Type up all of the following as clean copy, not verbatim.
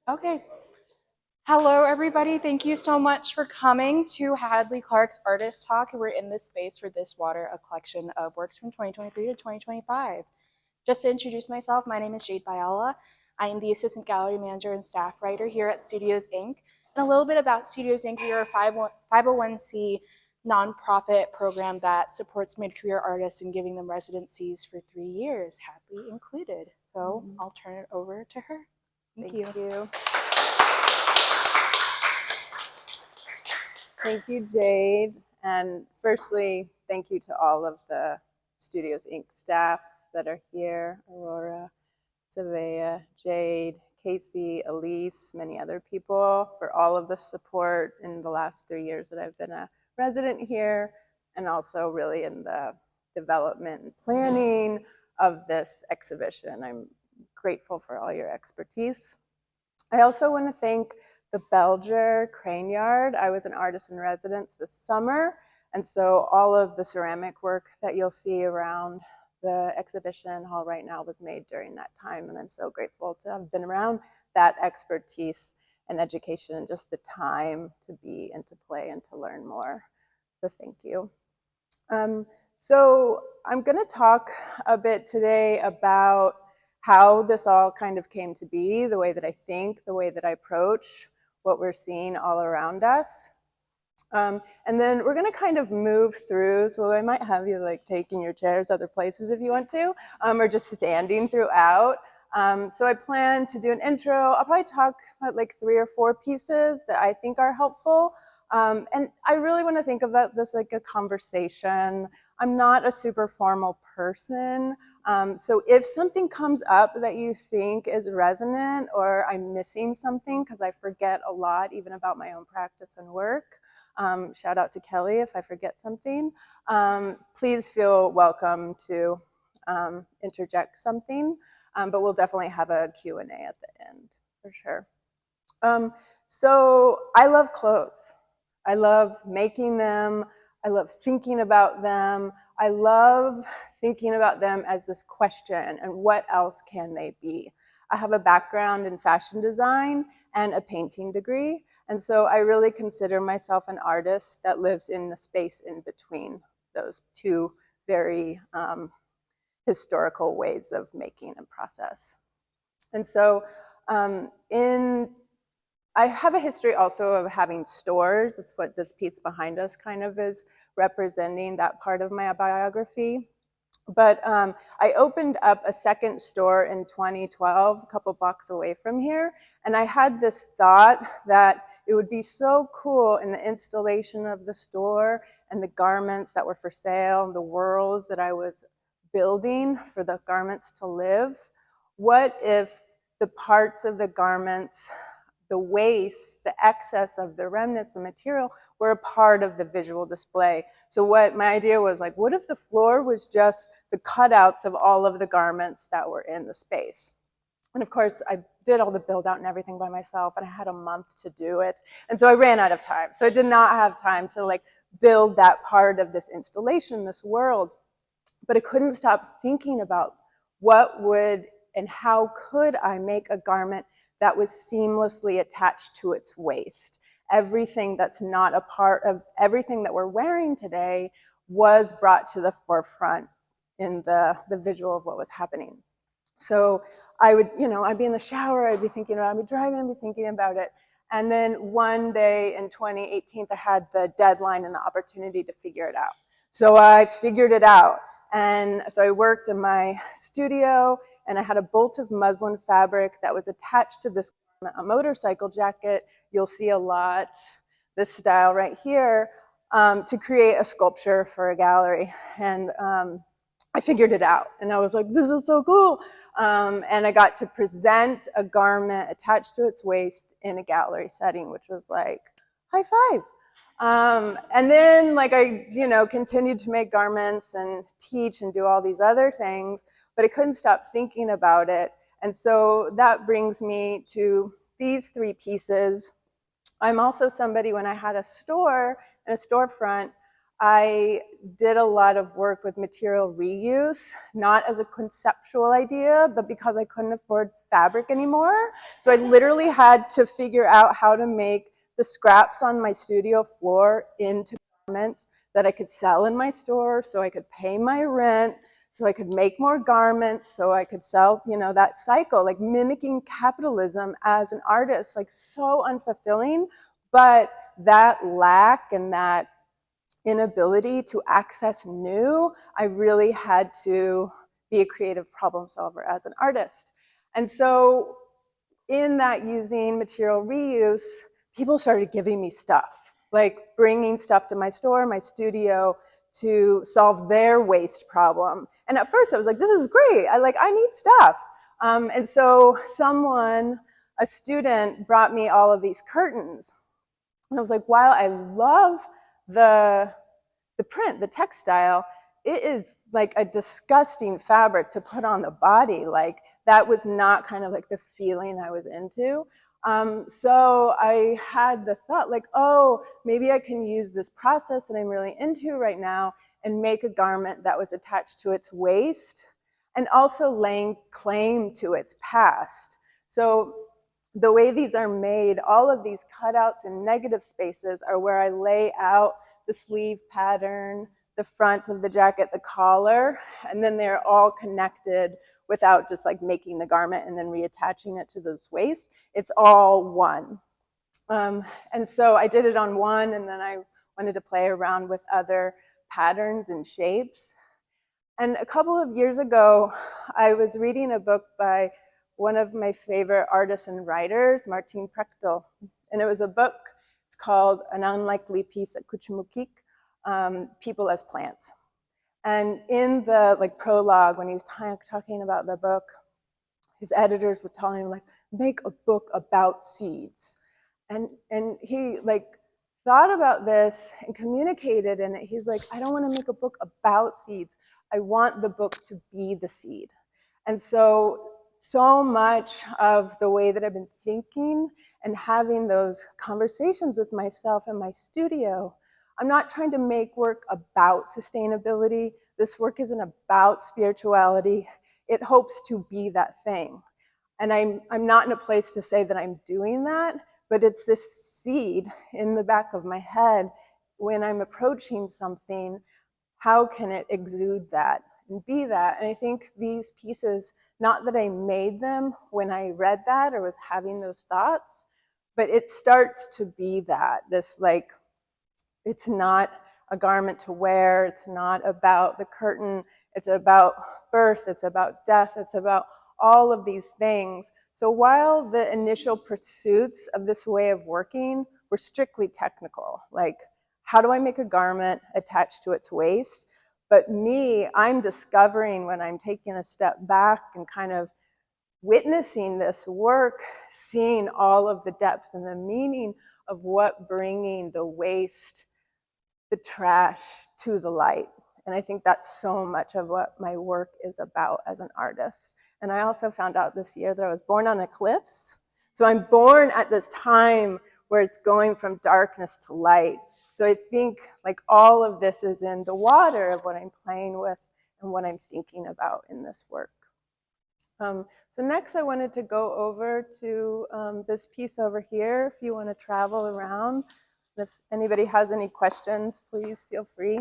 Okay. Hello, everybody. Thank you so much for coming to Hadley Clark's Artist Talk. We're in this space for This Water, a collection of works from 2023 to 2025. Just to introduce myself, my name is Jade Biala. I am the Assistant Gallery Manager and Staff Writer here at Studios Inc. And a little bit about Studios Inc. We are a 501c nonprofit program that supports mid-career artists and giving them residencies for 3 years, Hadley included. So I'll turn it over to her. Thank you. Thank you, Jade. And firstly, thank you to all of the Studios Inc. staff that are here, Aurora, Savea, Jade, Casey, Elise, many other people, for all of the support in the last 3 years that I've been a resident here, and also really in the development and planning of this exhibition. I'm grateful for all your expertise. I also want to thank the Belger Crane Yard. I was an artist in residence this summer, and so all of the ceramic work that you'll see around the exhibition hall right now was made during that time, and I'm so grateful to have been around that expertise and education and just the time to be and to play and to learn more. So thank you. So I'm going to talk a bit today about how this all kind of came to be, the way that I think, the way that I approach what we're seeing all around us. And then we're going to kind of move through, so I might have you like taking your chairs other places if you want to, or just standing throughout. So I plan to do an intro. I'll probably talk about like 3 or 4 pieces that I think are helpful. And I really want to think about this like a conversation. I'm not a super formal person. So if something comes up that you think is resonant or I'm missing something, because I forget a lot even about my own practice and work, shout out to Kelly if I forget something, please feel welcome to interject something, but we'll definitely have a Q&A at the end for sure. So I love clothes. I love making them. I love thinking about them. I love thinking about them as this question and what else can they be? I have a background in fashion design and a painting degree. And so I really consider myself an artist that lives in the space in between those two very historical ways of making and process. And so I have a history also of having stores. That's what this piece behind us kind of is representing, that part of my biography. But I opened up a second store in 2012, a couple blocks away from here. And I had this thought that it would be so cool in the installation of the store and the garments that were for sale, and the worlds that I was building for the garments to live. What if the parts of the garments, the waste, the excess of the remnants, the material, were a part of the visual display? So what my idea was like, what if the floor was just the cutouts of all of the garments that were in the space? And of course, I did all the build out and everything by myself, and I had a month to do it. And so I ran out of time. So I did not have time to like build that part of this installation, this world. But I couldn't stop thinking about what would and how could I make a garment that was seamlessly attached to its waist. Everything that's not a part of everything that we're wearing today was brought to the forefront in the visual of what was happening. So I would, I'd be in the shower, I'd be thinking about it, I'd be driving, I'd be thinking about it. And then one day in 2018, I had the deadline and the opportunity to figure it out. So I figured it out. And so I worked in my studio, and I had a bolt of muslin fabric that was attached to this a motorcycle jacket. You'll see a lot, this style right here, to create a sculpture for a gallery. And I figured it out, and I was like, this is so cool. And I got to present a garment attached to its waist in a gallery setting, which was like, high five. And then like I, continued to make garments and teach and do all these other things, but I couldn't stop thinking about it. And so that brings me to these 3 pieces. I'm also somebody, when I had a store and a storefront, I did a lot of work with material reuse, not as a conceptual idea, but because I couldn't afford fabric anymore. So I literally had to figure out how to make the scraps on my studio floor into garments that I could sell in my store, so I could pay my rent, so I could make more garments, so I could sell, you know, that cycle, like mimicking capitalism as an artist, like so unfulfilling. But that lack and that inability to access new, I really had to be a creative problem solver as an artist. And so in that using material reuse, people started giving me stuff, like bringing stuff to my store, my studio, to solve their waste problem. And at first I was like, this is great. I need stuff. And so a student brought me all of these curtains. And I was like, while I love the print, the textile, it is like a disgusting fabric to put on the body. Like that was not kind of like the feeling I was into. So I had the thought like, oh, maybe I can use this process that I'm really into right now and make a garment that was attached to its waist and also laying claim to its past. So the way these are made, all of these cutouts and negative spaces are where I lay out the sleeve pattern, the front of the jacket, the collar, and then they're all connected without just like making the garment and then reattaching it to this waist. It's all one. And so I did it on one, and then I wanted to play around with other patterns and shapes. And a couple of years ago, I was reading a book by one of my favorite artists and writers, Martin Prechtel. And it was a book, it's called An Unlikely Piece at Kuchumukik, People as Plants. And in the prologue, when he was talking about the book, his editors were telling him, make a book about seeds. And he thought about this and communicated, and he's like, I don't want to make a book about seeds. I want the book to be the seed. And so much of the way that I've been thinking and having those conversations with myself in my studio, I'm not trying to make work about sustainability. This work isn't about spirituality. It hopes to be that thing. And I'm not in a place to say that I'm doing that, but it's this seed in the back of my head. When I'm approaching something, how can it exude that and be that? And I think these pieces, not that I made them when I read that or was having those thoughts, but it starts to be that, it's not a garment to wear, it's not about the curtain, it's about birth, it's about death, it's about all of these things. So while the initial pursuits of this way of working were strictly technical, how do I make a garment attached to its waist? But I'm discovering when I'm taking a step back and kind of witnessing this work, seeing all of the depth and the meaning of what bringing the waste, the trash to the light. And I think that's so much of what my work is about as an artist. And I also found out this year that I was born on eclipse. So I'm born at this time where it's going from darkness to light. So I think all of this is in the water of what I'm playing with and what I'm thinking about in this work. So next I wanted to go over to this piece over here, if you want to travel around. If anybody has any questions, please feel free.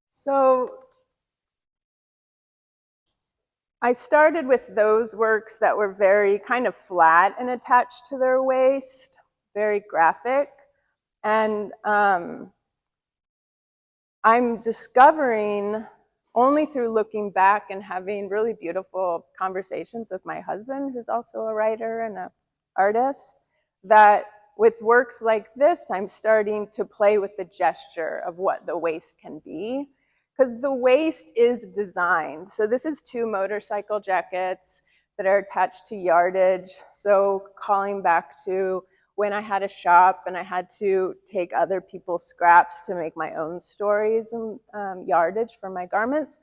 So I started with those works that were very kind of flat and attached to their waist, very graphic. And I'm discovering, only through looking back and having really beautiful conversations with my husband, who's also a writer and an artist, that with works like this, I'm starting to play with the gesture of what the waist can be. Because the waist is designed. So this is 2 motorcycle jackets that are attached to yardage. So calling back to when I had a shop and I had to take other people's scraps to make my own stories and yardage for my garments.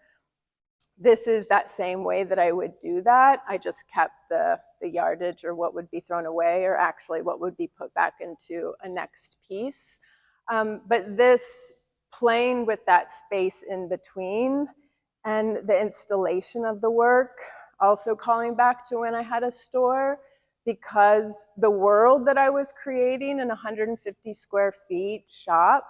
This is that same way that I would do that. I just kept the yardage or what would be thrown away or actually what would be put back into a next piece. But this playing with that space in between and the installation of the work, also calling back to when I had a store, because the world that I was creating in 150 square feet shop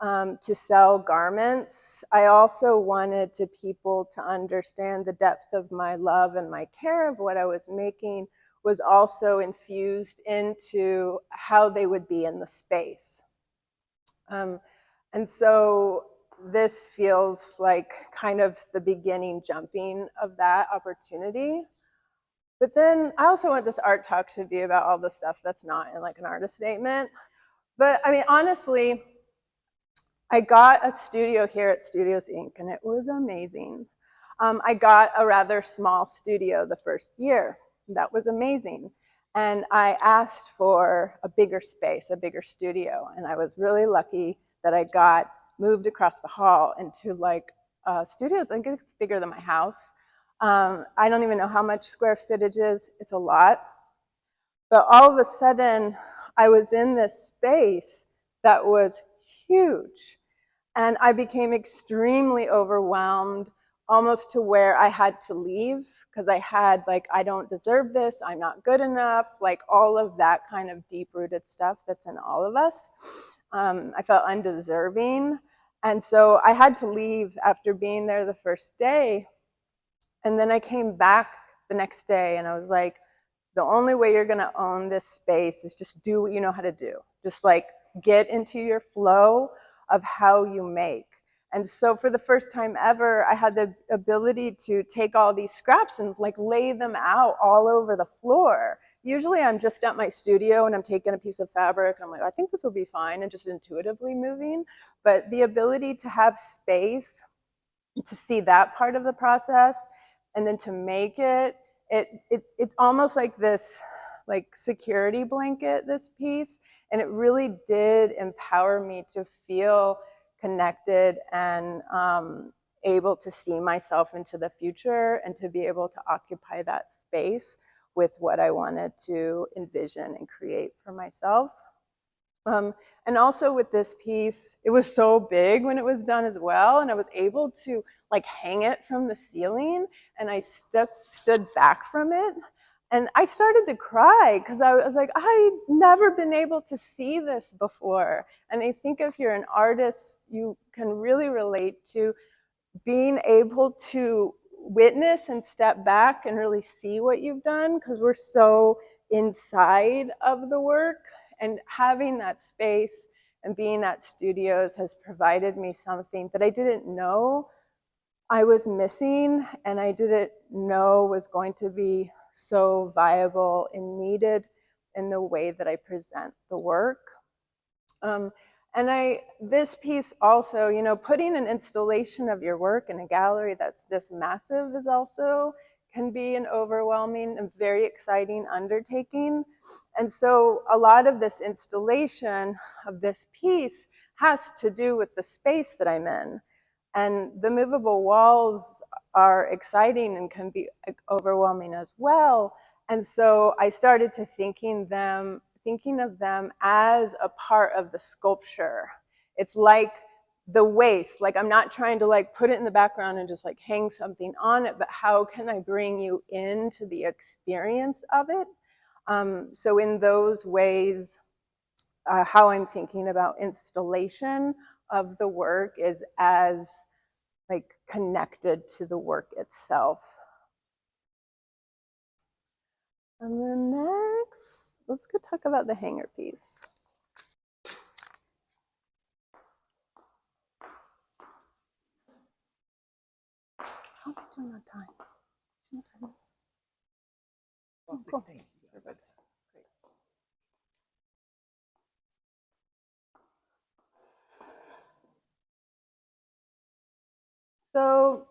to sell garments, I also wanted people to understand the depth of my love and my care of what I was making was also infused into how they would be in the space. And so this feels like kind of the beginning jumping of that opportunity. But then I also want this art talk to be about all the stuff that's not in like an artist statement. But I mean, honestly, I got a studio here at Studios Inc. and it was amazing. I got a rather small studio the first year. That was amazing. And I asked for a bigger space, a bigger studio. And I was really lucky that I got moved across the hall into like a studio. I think it's bigger than my house. I don't even know how much square footage is. It's a lot. But all of a sudden, I was in this space that was huge. And I became extremely overwhelmed, almost to where I had to leave because I had like, I don't deserve this, I'm not good enough, like all of that kind of deep-rooted stuff that's in all of us. I felt undeserving. And so I had to leave after being there the first day. And then I came back the next day and I was like, the only way you're gonna own this space is just do what you know how to do. Just like get into your flow of how you make. And so for the first time ever, I had the ability to take all these scraps and like lay them out all over the floor. Usually I'm just at my studio and I'm taking a piece of fabric and I'm like, I think this will be fine, and just intuitively moving. But the ability to have space, to see that part of the process, and then to make it, it's almost like this like security blanket, this piece, and it really did empower me to feel connected and able to see myself into the future and to be able to occupy that space with what I wanted to envision and create for myself. And also with this piece, it was so big when it was done as well, and I was able to like hang it from the ceiling, and I stood back from it, and I started to cry because I was like, I've never been able to see this before. And I think if you're an artist, you can really relate to being able to witness and step back and really see what you've done, because we're so inside of the work. And having that space and being at studios has provided me something that I didn't know I was missing, and I didn't know was going to be so viable and needed in the way that I present the work. And this piece also, you know, putting an installation of your work in a gallery that's this massive is also can be an overwhelming and very exciting undertaking. And so a lot of this installation of this piece has to do with the space that I'm in. And the movable walls are exciting and can be overwhelming as well. And so I started to thinking of them as a part of the sculpture. It's like the waste, like I'm not trying to like put it in the background and just like hang something on it, but how can I bring you into the experience of it? So in those ways, how I'm thinking about installation of the work is as like connected to the work itself. And then next, let's go talk about the hanger piece. How am I doing on time? What time is it? Oh, cool. Perfect. Great. So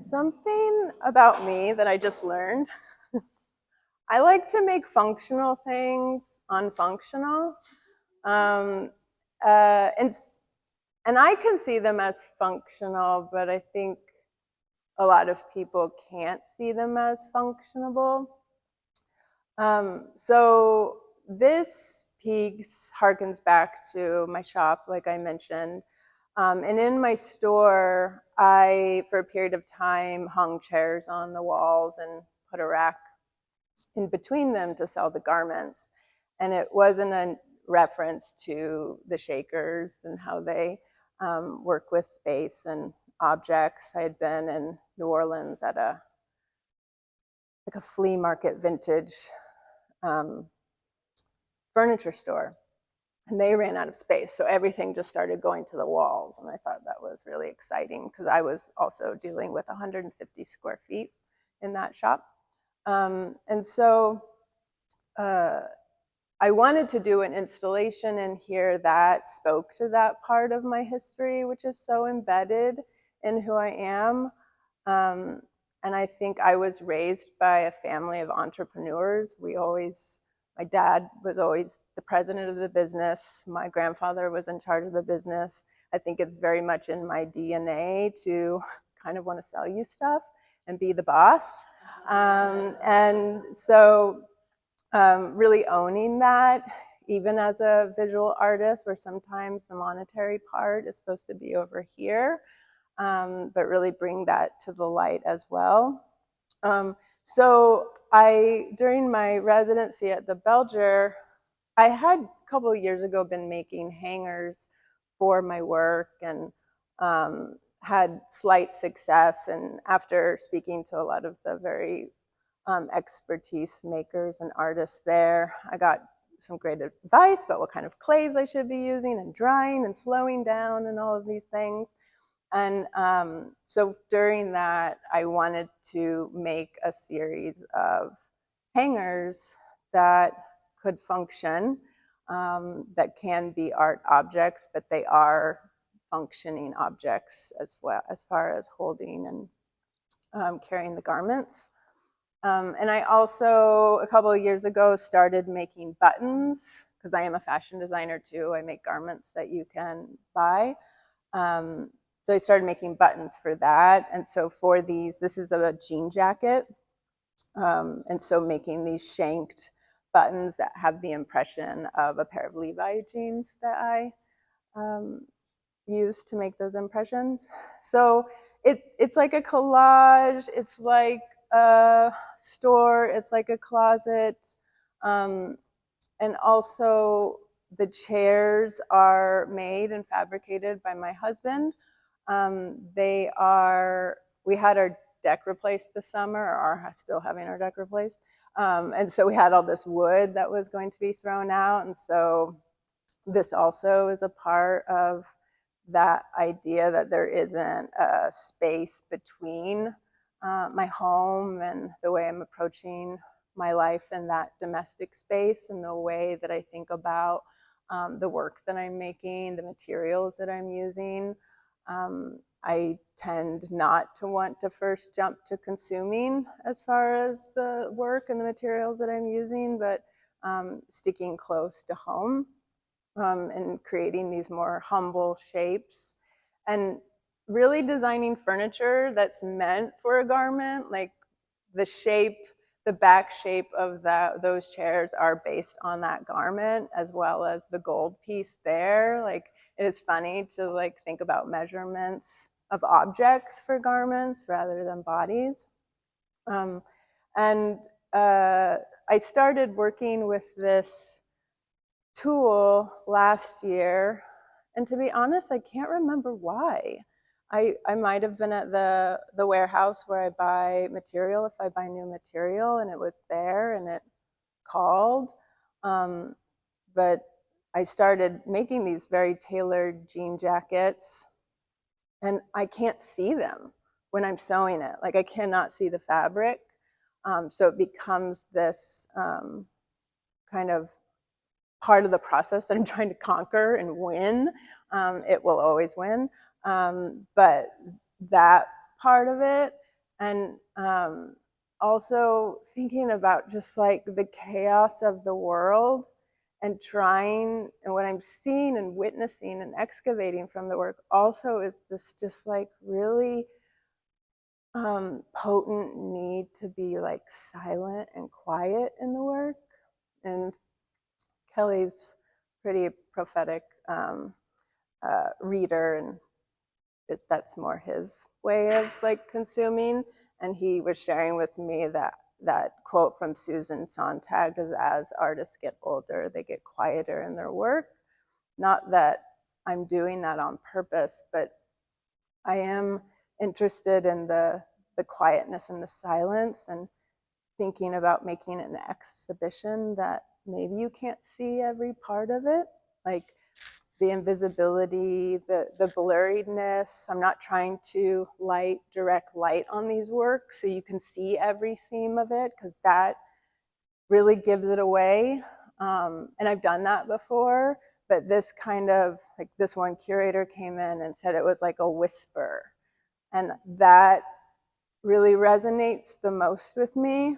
something about me that I just learned. I like to make functional things unfunctional. Um, uh, and, and I can see them as functional, but I think a lot of people can't see them as functionable. So this piece harkens back to my shop, like I mentioned. And in my store, I, for a period of time, hung chairs on the walls and put a rack in between them to sell the garments. And it wasn't a reference to the Shakers and how they work with space and objects. I had been in New Orleans at a flea market vintage um, furniture store, and they ran out of space, so everything just started going to the walls. And I thought that was really exciting because I was also dealing with 150 square feet in that shop. And so I wanted to do an installation in here that spoke to that part of my history, which is so embedded in who I am. Um, and I think I was raised by a family of entrepreneurs. My dad was always the president of the business. My grandfather was in charge of the business. I think it's very much in my DNA to kind of want to sell you stuff and be the boss. And so really owning that, even as a visual artist, where sometimes the monetary part is supposed to be over here, but really bring that to the light as well. So during my residency at the Belger, I had a couple of years ago been making hangers for my work, and had slight success. And after speaking to a lot of the very expertise makers and artists there, I got some great advice about what kind of clays I should be using, and drying and slowing down and all of these things. And so during that, I wanted to make a series of hangers that could function, that can be art objects, but they are functioning objects as well, as far as holding and carrying the garments. And I also, a couple of years ago, started making buttons, because I am a fashion designer too. I make garments that you can buy. So I started making buttons for that. And so for these, this is a jean jacket. And so making these shanked buttons that have the impression of a pair of Levi jeans that I used to make those impressions. So it's like a collage, it's like a store, it's like a closet. And also the chairs are made and fabricated by my husband. We had our deck replaced this summer, or are still having our deck replaced. And so we had all this wood that was going to be thrown out. And so this also is a part of that idea that there isn't a space between my home and the way I'm approaching my life in that domestic space, and the way that I think about the work that I'm making, the materials that I'm using. I tend not to want to first jump to consuming as far as the work and the materials that I'm using, but sticking close to home, and creating these more humble shapes, and really designing furniture that's meant for a garment. Like the shape, the back shape of those chairs are based on that garment, as well as the gold piece there. Like, it is funny to like think about measurements of objects for garments rather than bodies. And I started working with this tool last year, and to be honest, I can't remember why. I might have been at the warehouse where I buy material, if I buy new material, and it was there and it called. But I started making these very tailored jean jackets, and I can't see them when I'm sewing it. Like, I cannot see the fabric. So it becomes this kind of part of the process that I'm trying to conquer and win. It will always win. But that part of it. And also thinking about just like the chaos of the world and trying, and what I'm seeing and witnessing and excavating from the work also is this just like really potent need to be like silent and quiet in the work. And Kelly's pretty prophetic reader, and that's more his way of like consuming. And he was sharing with me that quote from Susan Sontag is, as artists get older, they get quieter in their work. Not that I'm doing that on purpose, but I am interested in the quietness and the silence, and thinking about making an exhibition that maybe you can't see every part of it, like the invisibility, the blurriness. I'm not trying to direct light on these works so you can see every theme of it, because that really gives it away. And I've done that before, but this kind of, like this one curator came in and said it was like a whisper. And that really resonates the most with me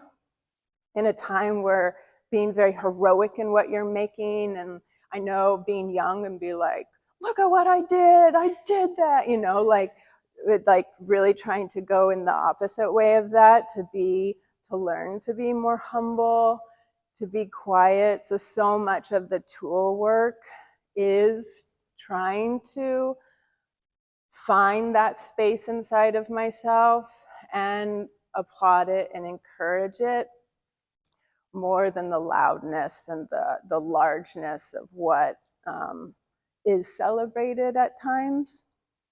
in a time where being very heroic in what you're making, and I know being young and be like, look at what I did that, you know, like really trying to go in the opposite way of that, to learn to be more humble, to be quiet. So much of the tool work is trying to find that space inside of myself and applaud it and encourage it, more than the loudness and the largeness of what is celebrated at times.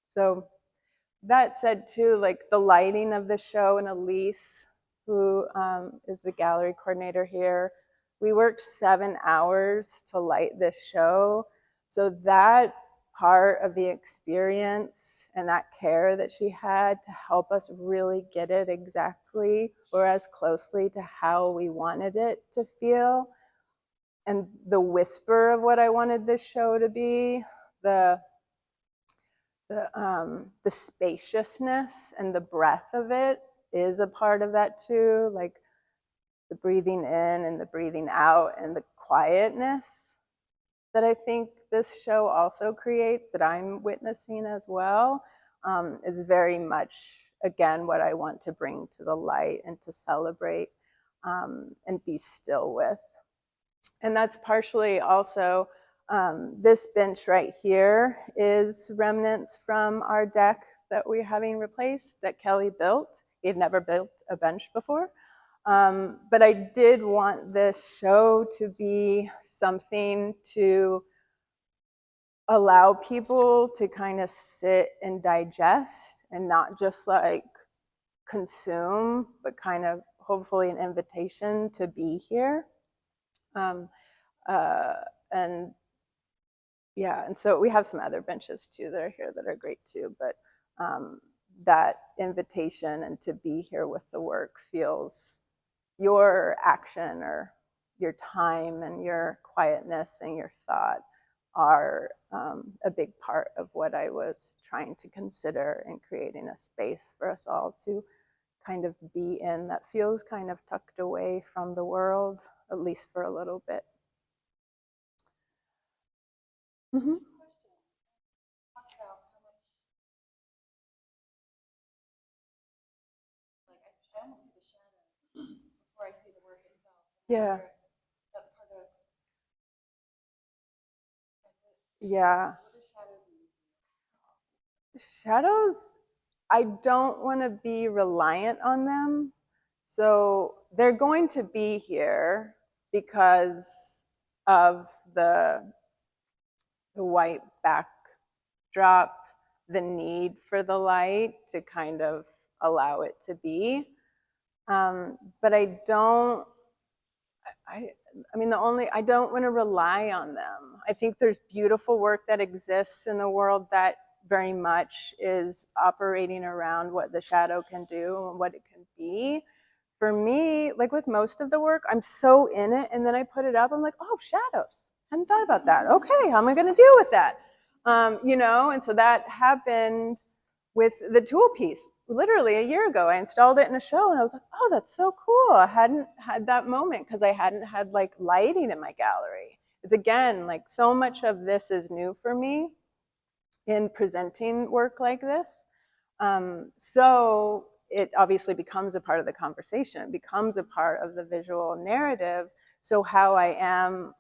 So that said too, like the lighting of the show, and Elise, who is the gallery coordinator here, we worked 7 hours to light this show. So that part of the experience and that care that she had to help us really get it exactly, or as closely to how we wanted it to feel, and the whisper of what I wanted this show to be, the spaciousness and the breadth of it is a part of that too, like the breathing in and the breathing out and the quietness that I think this show also creates, that I'm witnessing as well, is very much, again, what I want to bring to the light and to celebrate and be still with. And that's partially also, this bench right here is remnants from our deck that we're having replaced, that Kelly built. He had never built a bench before. But I did want this show to be something to allow people to kind of sit and digest, and not just like consume, but kind of hopefully an invitation to be here. And yeah, and so we have some other benches too that are here that are great too, but that invitation and to be here with the work feels, your action or your time and your quietness and your thought are a big part of what I was trying to consider in creating a space for us all to kind of be in, that feels kind of tucked away from the world, at least for a little bit. Mm-hmm. Yeah. Yeah. Shadows, I don't want to be reliant on them. So they're going to be here because of the white backdrop, the need for the light to kind of allow it to be. But I don't, I mean, I don't want to rely on them. I think there's beautiful work that exists in the world that very much is operating around what the shadow can do and what it can be. For me, like with most of the work, I'm so in it, and then I put it up, I'm like, oh, shadows. I hadn't thought about that. Okay, how am I going to deal with that? You know, and so that happened with the tool piece. Literally a year ago, I installed it in a show and I was like, oh, that's so cool. I hadn't had that moment because I hadn't had like lighting in my gallery. It's again, like so much of this is new for me in presenting work like this. So it obviously becomes a part of the conversation. It becomes a part of the visual narrative. So how I am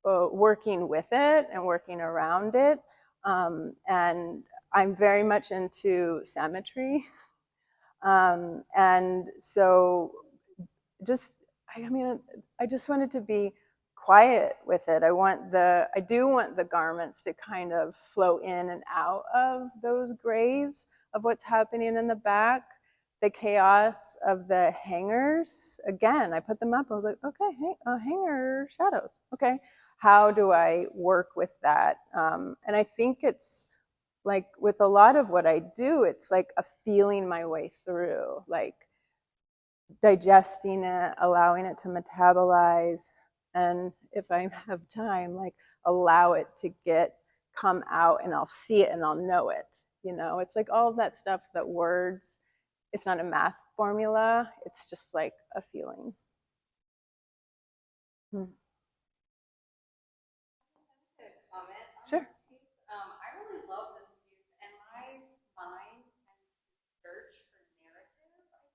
working with it and working around it. And I'm very much into symmetry. And so just, I mean, I just wanted to be quiet with it. I do want the garments to kind of flow in and out of those grays of what's happening in the back. The chaos of the hangers, again, I put them up. I was like, okay, hanger shadows. Okay, how do I work with that? And I think it's like with a lot of what I do, it's like a feeling my way through, like digesting it, allowing it to metabolize, and if I have time, like allow it to come out, and I'll see it and I'll know it. You know, it's like all of that stuff that words, it's not a math formula, it's just like a feeling. Comment on Sure. this piece. I really love this piece, and my mind tends to search for narrative, I think.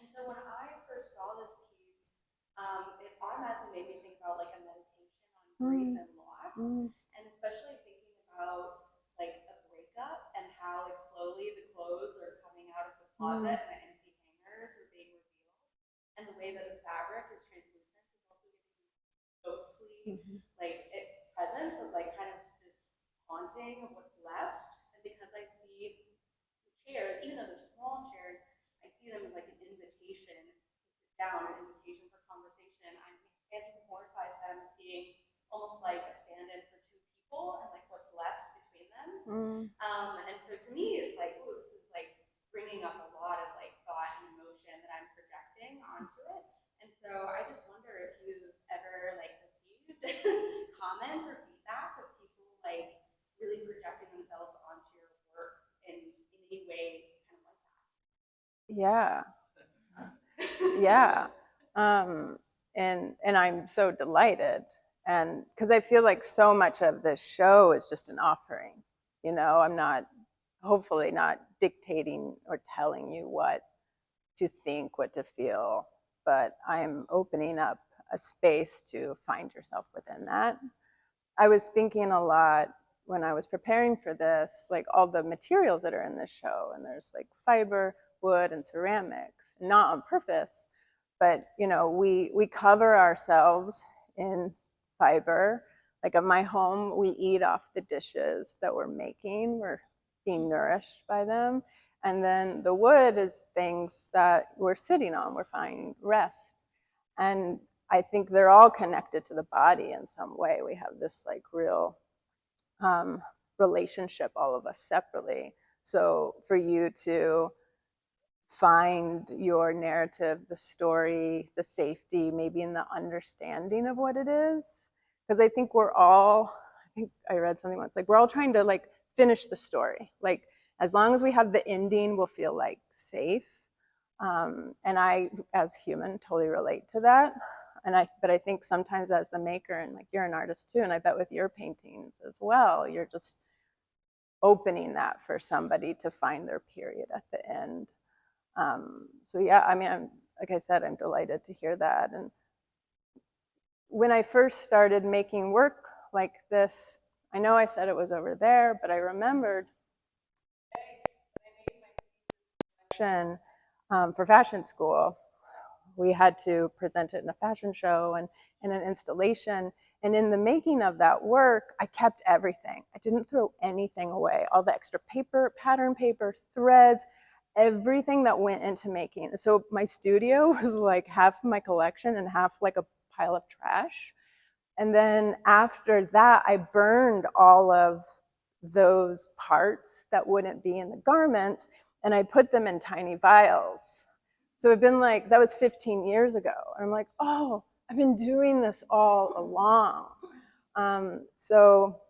And so when I first saw this piece, it automatically made me think about like a meditation on grief and loss, and especially thinking about like a breakup and how like slowly the clothes are coming out of the closet and the empty hangers are being revealed, and the way that the fabric is translucent is also giving me ghostly like presence of like kind of this haunting of what's left. And because I see the chairs, even though they're small chairs, I see them as like an invitation to sit down, an invitation for conversation. I'm anthropomorphize them as being almost like a stand-in for two people and like what's left between them. And so to me, it's like, oh, this is like bringing up a lot of like thought and emotion that I'm projecting onto it. And so I just wonder if you've ever like received comments or feedback of people like really projecting themselves onto your work in any way, kind of like that. Yeah. Yeah. And I'm so delighted, and because I feel like so much of this show is just an offering. You know, I'm not, hopefully not dictating or telling you what to think, what to feel, but I'm opening up a space to find yourself within that. I was thinking a lot when I was preparing for this, like all the materials that are in this show, and there's like fiber, wood, and ceramics, not on purpose, but you know, we cover ourselves in fiber. Like at my home, we eat off the dishes that we're making. We're being nourished by them. And then the wood is things that we're sitting on, we're finding rest. And I think they're all connected to the body in some way. We have this like real relationship, all of us separately. So for you to find your narrative, the story, the safety, maybe in the understanding of what it is, because I think I think I read something once, like we're all trying to like finish the story. Like as long as we have the ending, we'll feel like safe. And I, as human, totally relate to that. But I think sometimes as the maker, and like you're an artist too, and I bet with your paintings as well, you're just opening that for somebody to find their period at the end. So yeah, I mean, like I said, I'm delighted to hear that. And when I first started making work like this, I know I said it was over there, but I remembered for fashion school, we had to present it in a fashion show and in an installation. And in the making of that work, I kept everything. I didn't throw anything away. All the extra paper, pattern paper, threads, everything that went into making. So my studio was like half of my collection and half like a pile of trash. And then after that, I burned all of those parts that wouldn't be in the garments, and I put them in tiny vials. So it's been like, that was 15 years ago. I'm like, oh, I've been doing this all along. So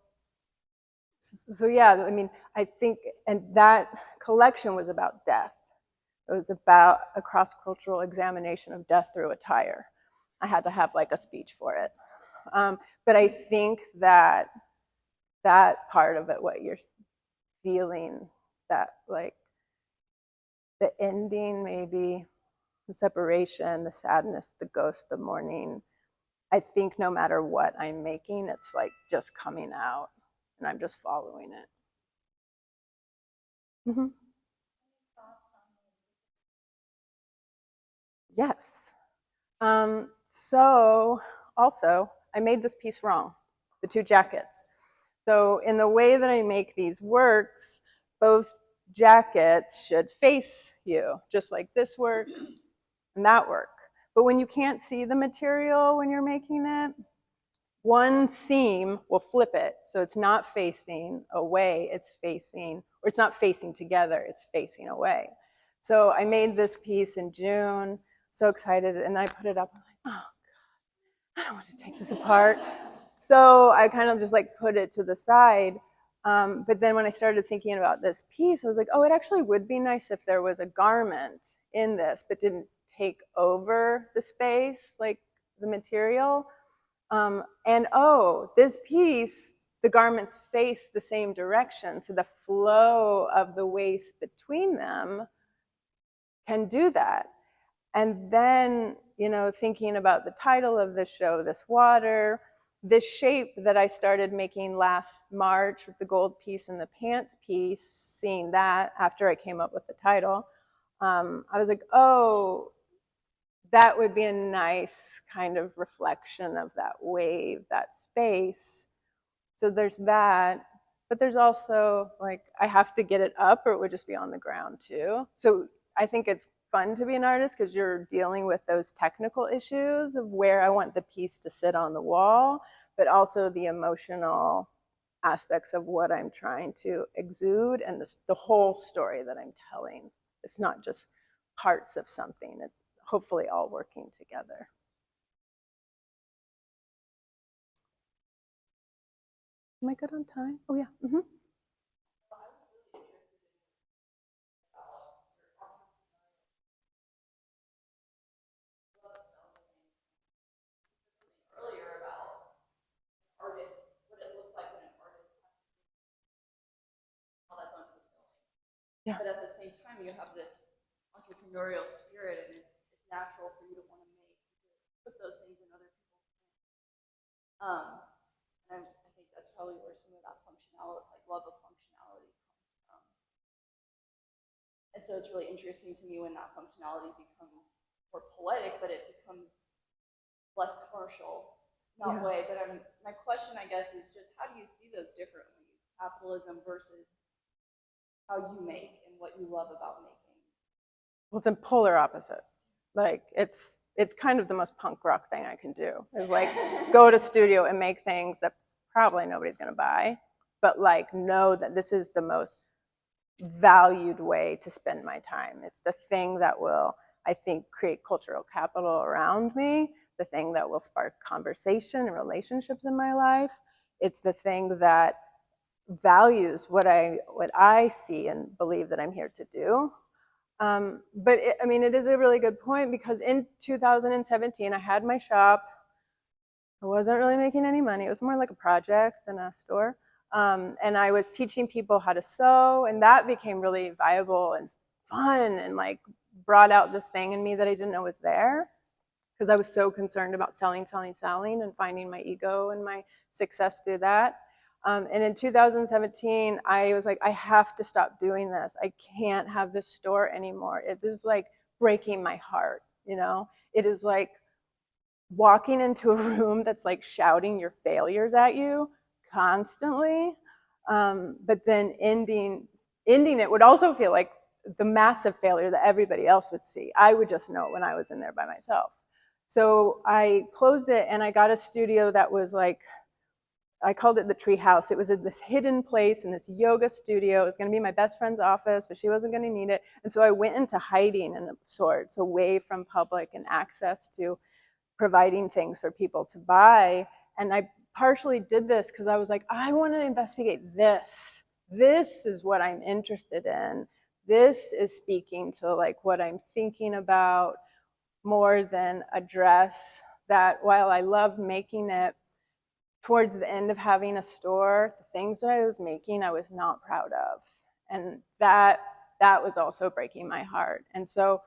So yeah, I mean, I think, and that collection was about death. It was about a cross-cultural examination of death through attire. I had to have like a speech for it. But I think that that part of it, what you're feeling, that like the ending, maybe the separation, the sadness, the ghost, the mourning, I think no matter what I'm making, it's like just coming out and I'm just following it. Mm-hmm. Yes. So also, I made this piece wrong, the two jackets. So in the way that I make these works, both jackets should face you, just like this work and that work. But when you can't see the material when you're making it, one seam will flip it. So it's not facing away, it's facing, or it's not facing together, it's facing away. So I made this piece in June, so excited, and I put it up. I'm like, oh, I don't want to take this apart. So I kind of just like put it to the side. But then when I started thinking about this piece, I was like, oh, it actually would be nice if there was a garment in this, but didn't take over the space, like the material. And oh, this piece, the garments face the same direction. So the flow of the waist between them can do that. And then, you know, thinking about the title of the show, This Water, this shape that I started making last March with the gold piece and the pants piece, seeing that after I came up with the title, I was like, oh, that would be a nice kind of reflection of that wave, that space. So there's that. But there's also like, I have to get it up or it would just be on the ground too. So I think it's fun to be an artist because you're dealing with those technical issues of where I want the piece to sit on the wall, but also the emotional aspects of what I'm trying to exude and the whole story that I'm telling. It's not just parts of something. It's hopefully all working together. Am I good on time? Oh yeah. Mm-hmm. Earlier about artist, what it looks like when an artist has how that's unfulfilling. Yeah. But at the same time, you have this entrepreneurial spirit, and it's natural for you to want to make put those things in other people's hands. And I think that's probably where some of that functionality, like love of functionality, comes from. And so it's really interesting to me when that functionality becomes more poetic, but it becomes less commercial. Not way, but my question, I guess, is just how do you see those differently? Capitalism versus how you make and what you love about making. Well, it's a polar opposite. Like it's kind of the most punk rock thing I can do is like go to studio and make things that probably nobody's gonna buy, but like know that this is the most valued way to spend my time. It's the thing that will, I think, create cultural capital around me, the thing that will spark conversation and relationships in my life. It's the thing that values what I see and believe that I'm here to do. But I mean, it is a really good point because in 2017, I had my shop. I wasn't really making any money. It was more like a project than a store. And I was teaching people how to sew, and that became really viable and fun and like brought out this thing in me that I didn't know was there because I was so concerned about selling and finding my ego and my success through that. And in 2017, I was like, I have to stop doing this. I can't have this store anymore. It is like breaking my heart, you know? It is like walking into a room that's like shouting your failures at you constantly. But then ending it would also feel like the massive failure that everybody else would see. I would just know it when I was in there by myself. So I closed it and I got a studio that was like, I called it the tree house. It was in this hidden place in this yoga studio. It was going to be my best friend's office, but she wasn't going to need it. And so I went into hiding in sorts, away from public and access to providing things for people to buy. And I partially did this because I was like, I want to investigate this. This is what I'm interested in. This is speaking to like what I'm thinking about, more than a dress that, while I love making it, towards the end of having a store, the things that I was making, I was not proud of. And that was also breaking my heart. And so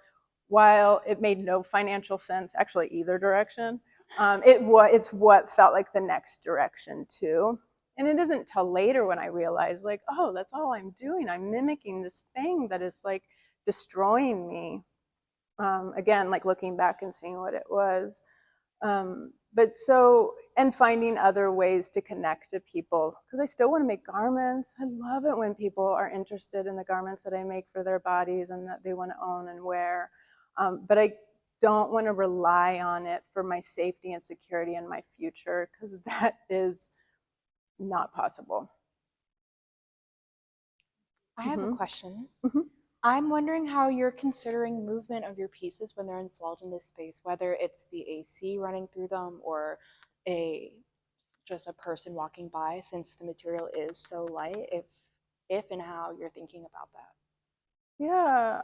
while it made no financial sense, actually either direction, it's what felt like the next direction too. And it isn't till later when I realized like, oh, that's all I'm doing. I'm mimicking this thing that is like destroying me. Again, like looking back and seeing what it was. But so, and finding other ways to connect to people, because I still want to make garments. I love it when people are interested in the garments that I make for their bodies and that they want to own and wear. But I don't want to rely on it for my safety and security and my future, because that is not possible. I have a question. Mm-hmm. I'm wondering how you're considering movement of your pieces when they're installed in this space, whether it's the AC running through them or a just a person walking by, since the material is so light, if and how you're thinking about that. Yeah.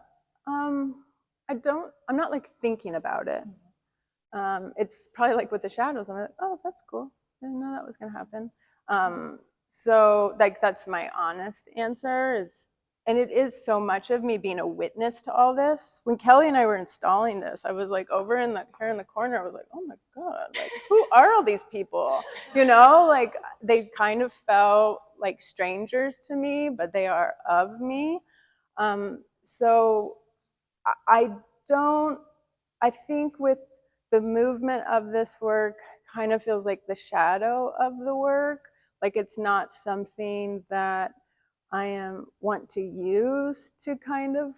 I'm not like thinking about it. It's probably like with the shadows. I'm like, oh, that's cool. I didn't know that was going to happen. So like, that's my honest answer is, and it is so much of me being a witness to all this. When Kelly and I were installing this, I was like over in the here in the corner. I was like, oh my God, like who are all these people? You know, like they kind of felt like strangers to me, but they are of me. So I don't, I think with the movement of this work kind of feels like the shadow of the work. Like it's not something that I want to use to kind of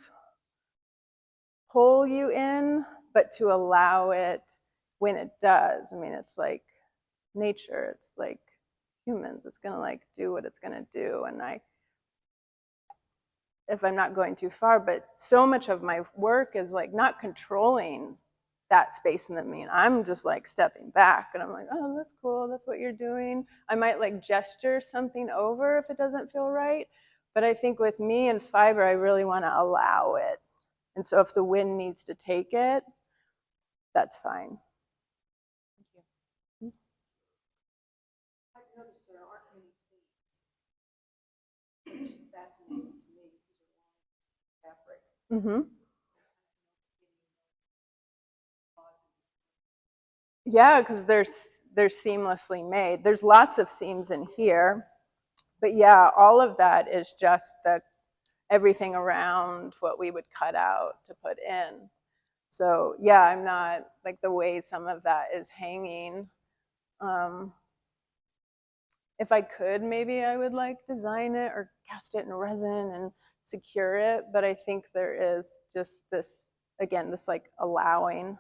pull you in, but to allow it when it does. I mean, it's like nature, it's like humans, it's gonna like do what it's gonna do. And if I'm not going too far, but so much of my work is like not controlling that space in the mean. I'm just like stepping back and I'm like, oh, that's cool. That's what you're doing. I might like gesture something over if it doesn't feel right. But I think with me and fiber, I really want to allow it. And so if the wind needs to take it, that's fine. Thank you. I've noticed there aren't many seams, which is fascinating to me because they're long fabric. Mm-hmm. Yeah, because they're seamlessly made. There's lots of seams in here, but yeah, all of that is just everything around what we would cut out to put in. So yeah, I'm not like the way some of that is hanging. If I could, maybe I would like design it or cast it in resin and secure it. But I think there is just this, again, this like allowing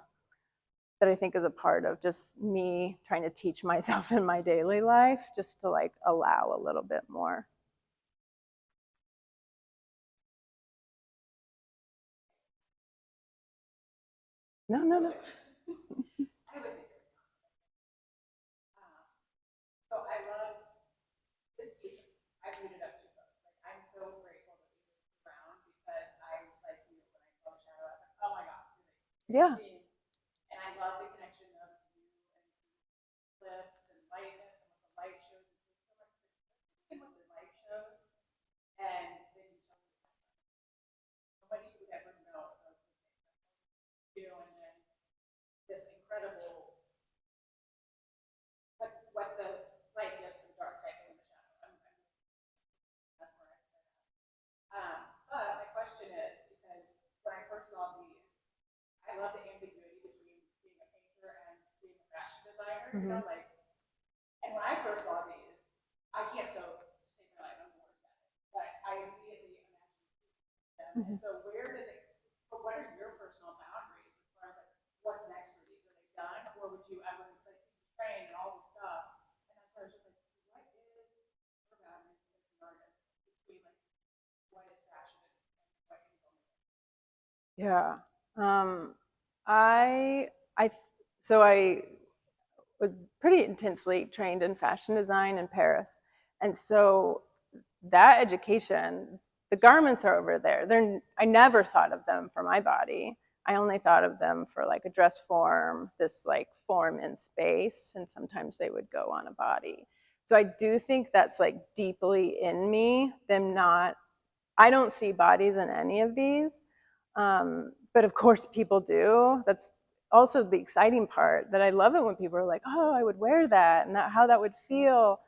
that I think is a part of just me trying to teach myself in my daily life, just to like allow a little bit more. No, no, no. So I love this piece. I viewed it up too close. Like I'm so grateful that we moved around because I like you when I saw the shadow, I was like, oh my God, Yeah. seems. And I love the connection of you and clips and lightness and what the light shows. There's so much even what the light shows. And then you tell me nobody would ever know those mistakes. You know, and then this incredible what the light gives to the dark type in the shadow. I'm just mesmerized by that. But my question is, because when I first saw these, I love the ambiguity between being a painter and being a fashion designer. You know, like, and when I first saw these, I can't sew to save my life. I'm the worst at it, but I immediately imagined them. And so, where does it? But what are your personal boundaries as far as like what's next for these? Are they done, or would you ever like train and all the stuff? And that's where I was just like, what is your boundaries as an artist between like what is fashion and what is only? Yeah. I so was pretty intensely trained in fashion design in Paris. And so that education, the garments are over there. I never thought of them for my body. I only thought of them for like a dress form, this like form in space, and sometimes they would go on a body. So I do think that's like deeply in me, them not, I don't see bodies in any of these. But of course people do. That's also the exciting part, that I love it when people are like, oh, I would wear that, and how that would feel.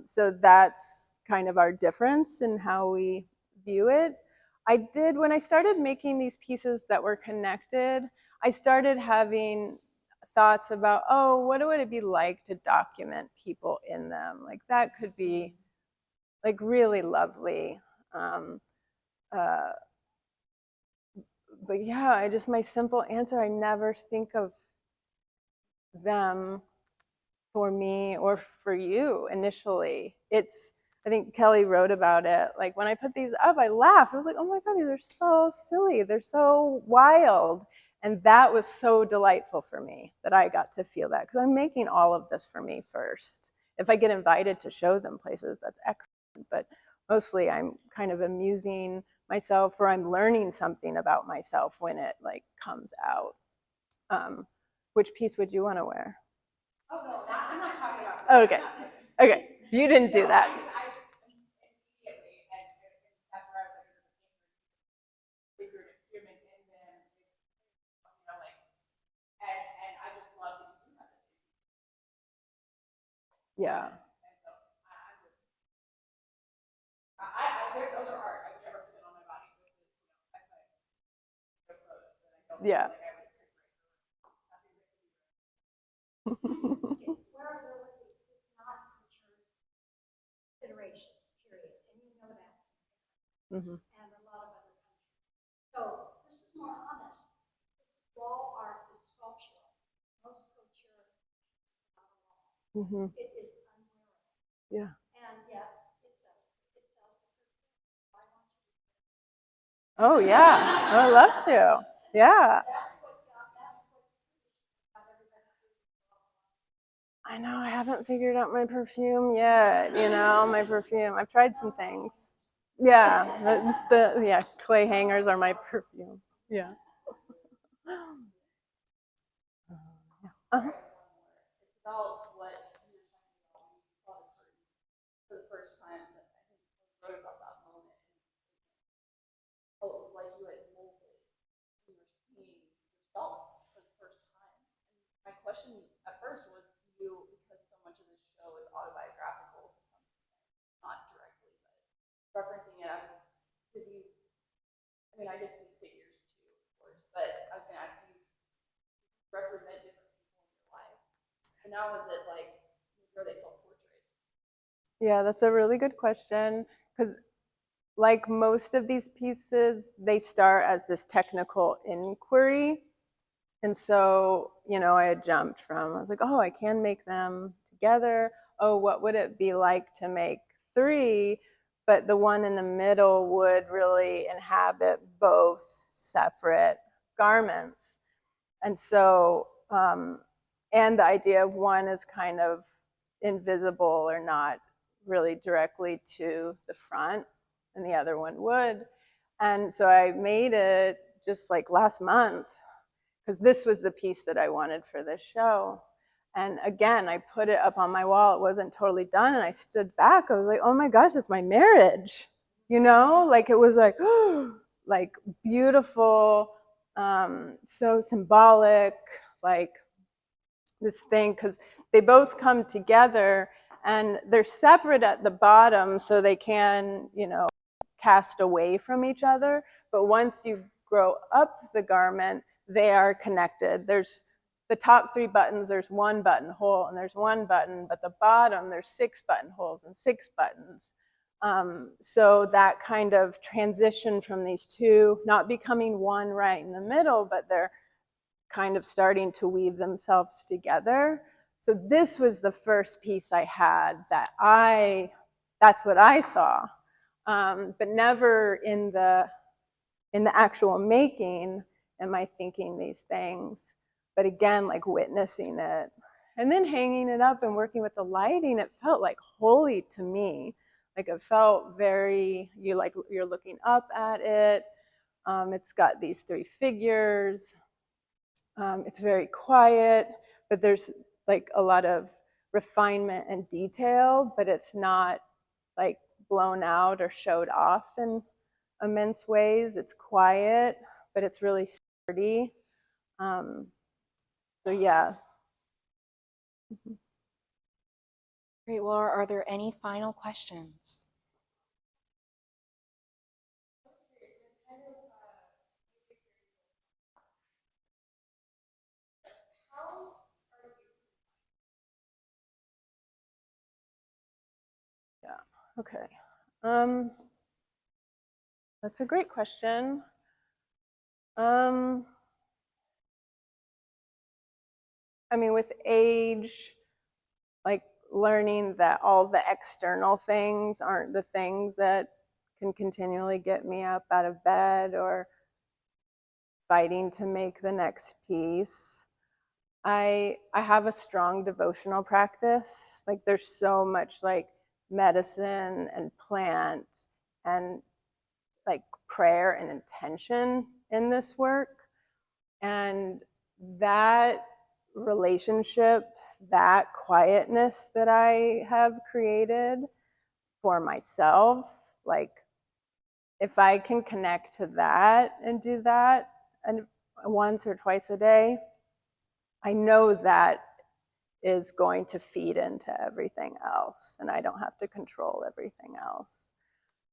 So that's kind of our difference in how we view it. When I started making these pieces that were connected, I started having thoughts about, oh, what would it be like to document people in them? Like that could be like really lovely. Uh, but yeah, my simple answer, I never think of them for me or for you initially. I think Kelly wrote about it. Like when I put these up, I laughed. I was like, oh my God, these are so silly. They're so wild. And that was so delightful for me that I got to feel that, because I'm making all of this for me first. If I get invited to show them places, that's excellent. But mostly I'm kind of amusing myself, or I'm learning something about myself when it like comes out. Which piece would you want to wear? Oh no, I'm not talking about. Okay. Okay. You didn't do that. I just immediately, and that's where I was like, figured human in them, like, and I just love that you do that. Yeah. And so those are art. I would never put them on my body. This is, the photos that I don't. Yeah. Wearability is not culture's consideration, period. And you know that. Mm-hmm. And a lot of other countries. So this is more honest. Wall art is sculptural. Most culture is not a wall. Mm-hmm. It is unwearable. Yeah. And yet it sells the perfume. Why don't you? Oh yeah. I would love to. Yeah. I know, I haven't figured out my perfume yet, my perfume. I've tried some things. Yeah, the clay hangers are my perfume. Yeah. Uh-huh. It's about what you were talking about when you saw the curtain for the first time. That I think you wrote about that moment. Oh, it was like you had molded. You were seeing yourself for the first time. And my question at first was, do you, because so much of this show is autobiographical to some extent, not directly, but referencing it, I was to these. I mean, I just see figures too, of course. But I was going to ask, do you represent different people in your life? And now is it like, are they self-portraits? Yeah, that's a really good question, because like most of these pieces, they start as this technical inquiry. And so, I had jumped from, I was like, oh, I can make them together. Oh, what would it be like to make 3? But the one in the middle would really inhabit both separate garments. And so, and the idea of one is kind of invisible or not really directly to the front, and the other one would. And so I made it just like last month, because this was the piece that I wanted for this show. And again, I put it up on my wall. It wasn't totally done. And I stood back. I was like, oh my gosh, it's my marriage. Like it was like, like beautiful, so symbolic, like this thing, because they both come together and they're separate at the bottom so they can, cast away from each other. But once you grow up the garment, they are connected. There's the top 3 buttons, there's 1 buttonhole and there's 1 button, but the bottom, there's 6 buttonholes and 6 buttons. So that kind of transition from these 2, not becoming one right in the middle, but they're kind of starting to weave themselves together. So this was the first piece I had that's what I saw. But never in the actual making am I thinking these things. But again, like witnessing it. And then hanging it up and working with the lighting, it felt like holy to me. Like it felt very, you're looking up at it. It's got these three figures. It's very quiet, but there's like a lot of refinement and detail, but it's not like blown out or showed off in immense ways. It's quiet, but it's really sturdy. So yeah. Great. Well, are there any final questions? Yeah. Okay. That's a great question. I mean, with age, like learning that all the external things aren't the things that can continually get me up out of bed or fighting to make the next piece. I have a strong devotional practice. Like there's so much like medicine and plant and like prayer and intention in this work. And that relationship, that quietness that I have created for myself, like if I can connect to that and do that and once or twice a day, I know that is going to feed into everything else and I don't have to control everything else.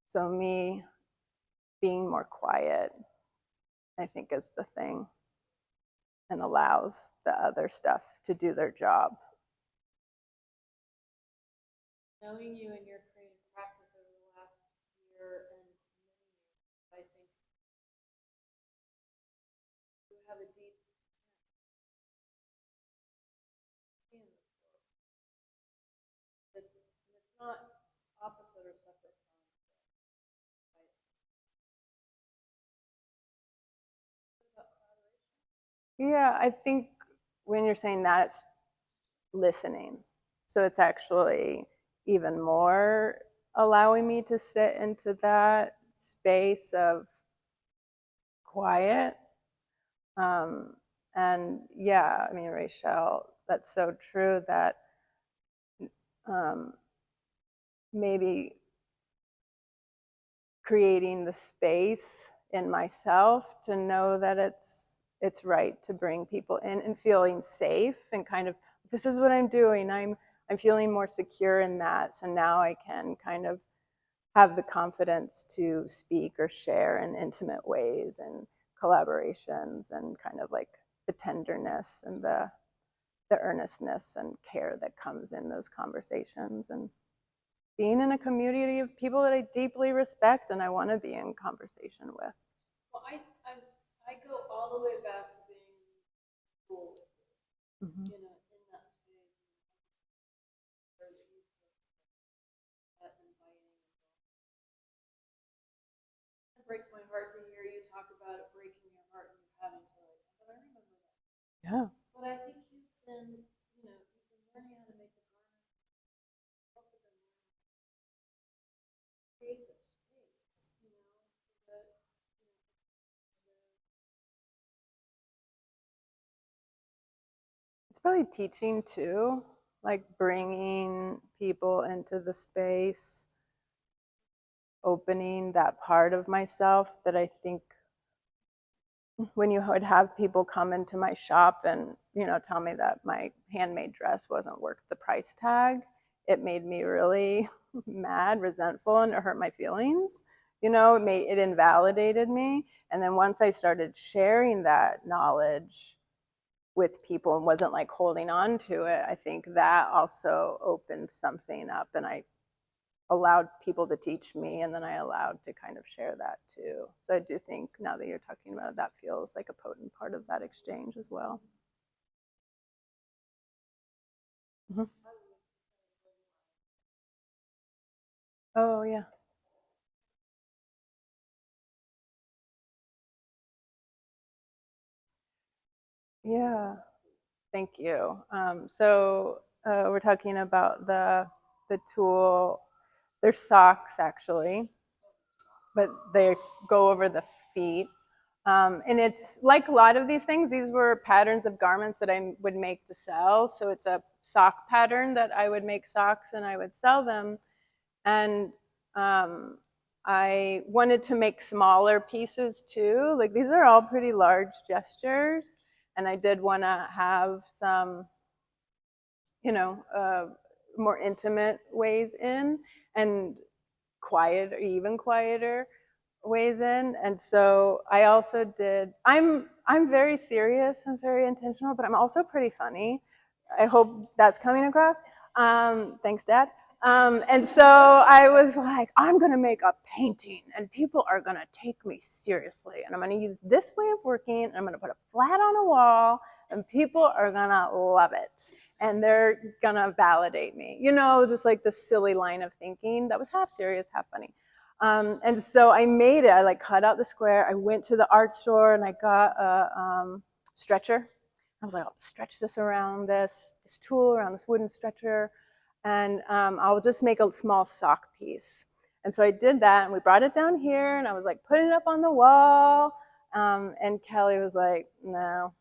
So me being more quiet, I think, is the thing and allows the other stuff to do their job. Knowing you and your creative practice over the last year and many years, I think you have a deep in this work. It's not opposite or separate from, right? About collaboration. Yeah, I think when you're saying that, it's listening. So it's actually even more allowing me to sit into that space of quiet. And yeah, I mean, Rachel, that's so true that maybe creating the space in myself to know that it's right to bring people in and feeling safe and kind of, this is what I'm doing. I'm feeling more secure in that. So now I can kind of have the confidence to speak or share in intimate ways and collaborations and kind of like the tenderness and the earnestness and care that comes in those conversations, and being in a community of people that I deeply respect and I want to be in conversation with. Well, I go all the way back to being in school, Mm-hmm. you know, in that space where you took that inviting. It breaks my heart to hear you talk about it breaking your heart and you having to like, but I remember that. Yeah. But I think you've been, you know, you've been learning how to make a garment. You've also been learning how to create the space, you know, so that, you know, It's probably teaching too, like bringing people into the space, opening that part of myself that I think when you would have people come into my shop and, you know, tell me that my handmade dress wasn't worth the price tag, it made me really mad, resentful, and it hurt my feelings. You know, it invalidated me. And then once I started sharing that knowledge with people and wasn't like holding on to it, I think that also opened something up, and I allowed people to teach me, and then I allowed to kind of share that too. So I do think now that you're talking about it, that feels like a potent part of that exchange as well. Mm-hmm. Oh yeah. Yeah. Thank you. So we're talking about the tool. They're socks actually, but they go over the feet. And it's like a lot of these things, these were patterns of garments that I would make to sell. So it's a sock pattern that I would make socks and I would sell them. And I wanted to make smaller pieces too. Like these are all pretty large gestures. And I did want to have some, more intimate ways in and quiet or even quieter ways in. And so I also did, I'm very serious and very intentional, but I'm also pretty funny. I hope that's coming across. Thanks, Dad. And so I was like, I'm gonna make a painting and people are gonna take me seriously. And I'm gonna use this way of working and I'm gonna put it flat on a wall and people are gonna love it. And they're gonna validate me. Just like this silly line of thinking that was half serious, half funny. And so I made it. I like cut out the square. I went to the art store and I got a stretcher. I was like, I'll stretch this around this tool, around this wooden stretcher, and I'll just make a small sock piece. And so I did that, and we brought it down here, and I was like putting it up on the wall, and Kelly was like, no.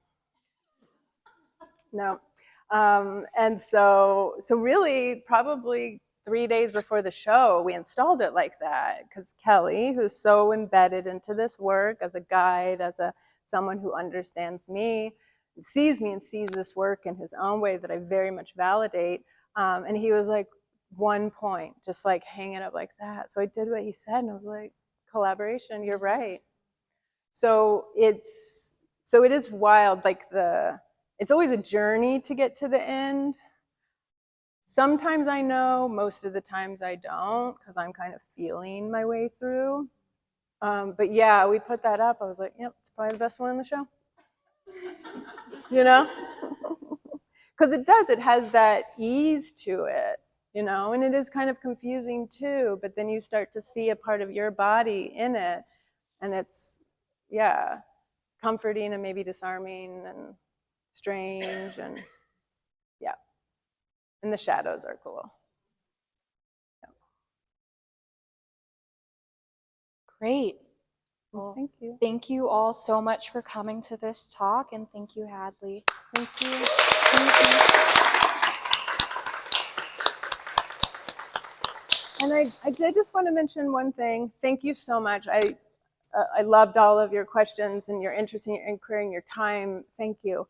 And so really probably 3 days before the show, we installed it like that because Kelly, who's so embedded into this work as a guide, as someone who understands me, sees me and sees this work in his own way that I very much validate. And he was like, 1 point, just like hang it up like that. So I did what he said, and I was like, collaboration, you're right. So it is wild, like it's always a journey to get to the end. Sometimes I know, most of the times I don't, because I'm kind of feeling my way through. But yeah, we put that up. I was like, yep, it's probably the best one in the show. Because it has that ease to it, and it is kind of confusing too, but then you start to see a part of your body in it, and it's, yeah, comforting and maybe disarming and strange, and yeah, and the shadows are cool. Great. Well, thank you. Thank you all so much for coming to this talk, and thank you, Hadley. Thank you. And I did just want to mention one thing. Thank you so much. I loved all of your questions and your interest in your inquiry and your time. Thank you.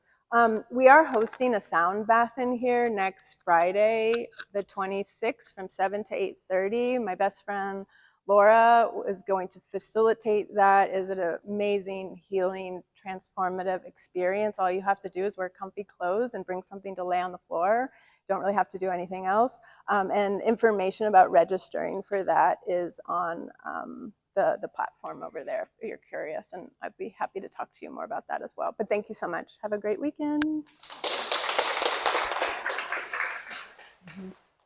We are hosting a sound bath in here next Friday, the 26th, from 7 to 8:30. My best friend Laura is going to facilitate that. It's an amazing, healing, transformative experience. All you have to do is wear comfy clothes and bring something to lay on the floor. Don't really have to do anything else. And information about registering for that is on the platform over there if you're curious. And I'd be happy to talk to you more about that as well. But thank you so much. Have a great weekend.